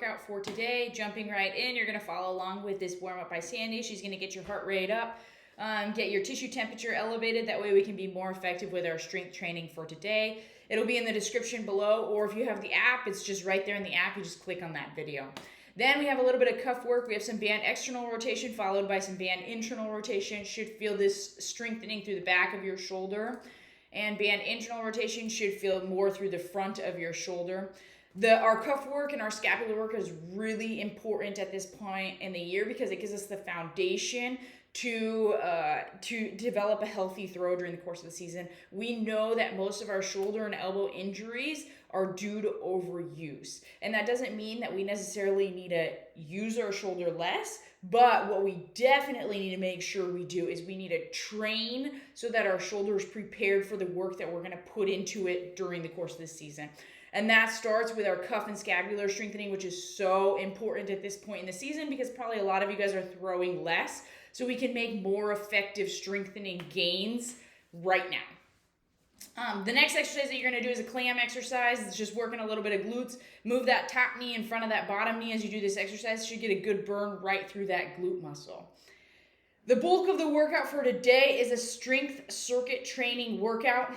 Workout for today. Jumping right in, you're going to follow along with this warm up by Sandy. She's going to get your heart rate up, get your tissue temperature elevated. That way we can be more effective with our strength training for today. It'll be in the description below, or if you have the app, it's just right there in the app. You just click on that video. Then we have a little bit of cuff work. We have some band external rotation followed by some band internal rotation. Should feel this strengthening through the back of your shoulder. And band internal rotation should feel more through the front of your shoulder. Our cuff work and our scapular work is really important at this point in the year because it gives us the foundation to develop a healthy throw during the course of the season. We know that most of our shoulder and elbow injuries are due to overuse. And that doesn't mean that we necessarily need to use our shoulder less, but what we definitely need to make sure we do is we need to train so that our shoulder is prepared for the work that we're going to put into it during the course of the season. And that starts with our cuff and scapular strengthening, which is so important at this point in the season because probably a lot of you guys are throwing less, so we can make more effective strengthening gains right now. The next exercise that you're going to do is a clam exercise. It's just working a little bit of glutes. Move that top knee in front of that bottom knee as you do this exercise. You should get a good burn right through that glute muscle. The bulk of the workout for today is a strength circuit training workout.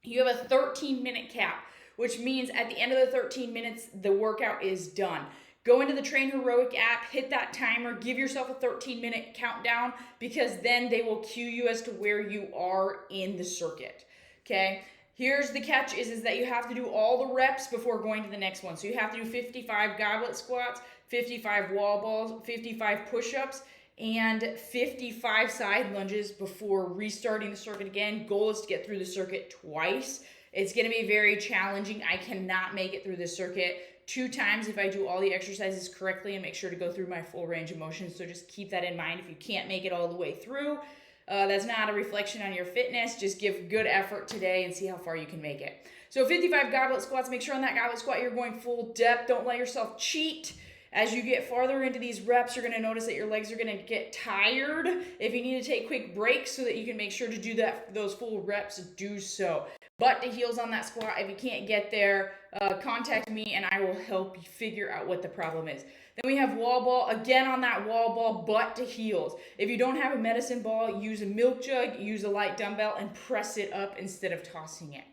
You have a 13-minute cap, which means at the end of the 13 minutes, the workout is done. Go into the Train Heroic app, hit that timer, give yourself a 13-minute countdown because then they will cue you as to where you are in the circuit, okay? Here's the catch is that you have to do all the reps before going to the next one. So you have to do 55 goblet squats, 55 wall balls, 55 push-ups, and 55 side lunges before restarting the circuit again. Goal is to get through the circuit twice. It's going to be very challenging. I cannot make it through the circuit 2 times if I do all the exercises correctly and make sure to go through my full range of motion. So just keep that in mind. If you can't make it all the way through, that's not a reflection on your fitness. Just give good effort today and see how far you can make it. So 55 goblet squats. Make sure on that goblet squat you're going full depth. Don't let yourself cheat. As you get farther into these reps, you're going to notice that your legs are going to get tired. If you need to take quick breaks so that you can make sure to do those full reps, do so. Butt to heels on that squat. If you can't get there, contact me and I will help you figure out what the problem is. Then we have wall ball. Again on that wall ball, butt to heels. If you don't have a medicine ball, use a milk jug, use a light dumbbell, and press it up instead of tossing it.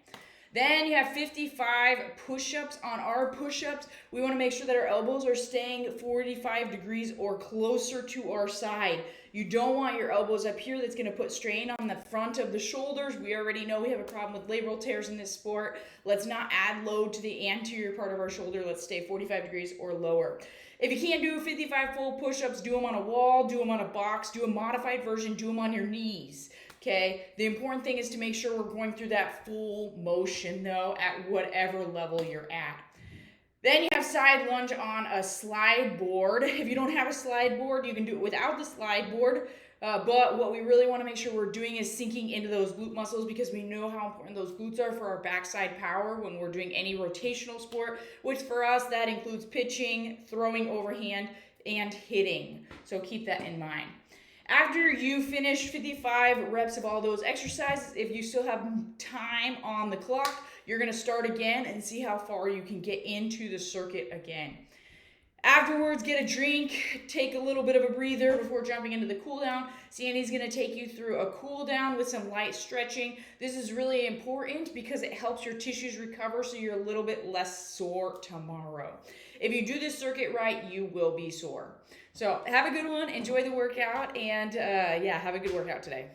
Then you have 55 push-ups. On our push-ups, we want to make sure that our elbows are staying 45 degrees or closer to our side. You don't want your elbows up here. That's going to put strain on the front of the shoulders. We already know we have a problem with labral tears in this sport. Let's not add load to the anterior part of our shoulder. Let's stay 45 degrees or lower. If you can't do 55 full push-ups, do them on a wall, do them on a box, do a modified version, do them on your knees. Okay, the important thing is to make sure we're going through that full motion though at whatever level you're at. Then you have side lunge on a slide board. If you don't have a slide board, you can do it without the slide board. But what we really want to make sure we're doing is sinking into those glute muscles because we know how important those glutes are for our backside power when we're doing any rotational sport, which for us, that includes pitching, throwing overhand, and hitting. So keep that in mind. After you finish 55 reps of all those exercises, if you still have time on the clock, you're going to start again and see how far you can get into the circuit again. Afterwards, get a drink, take a little bit of a breather before jumping into the cool down. Sandy's going to take you through a cool down with some light stretching. This is really important because it helps your tissues recover so you're a little bit less sore tomorrow. If you do this circuit right, you will be sore. So have a good one, enjoy the workout, and have a good workout today.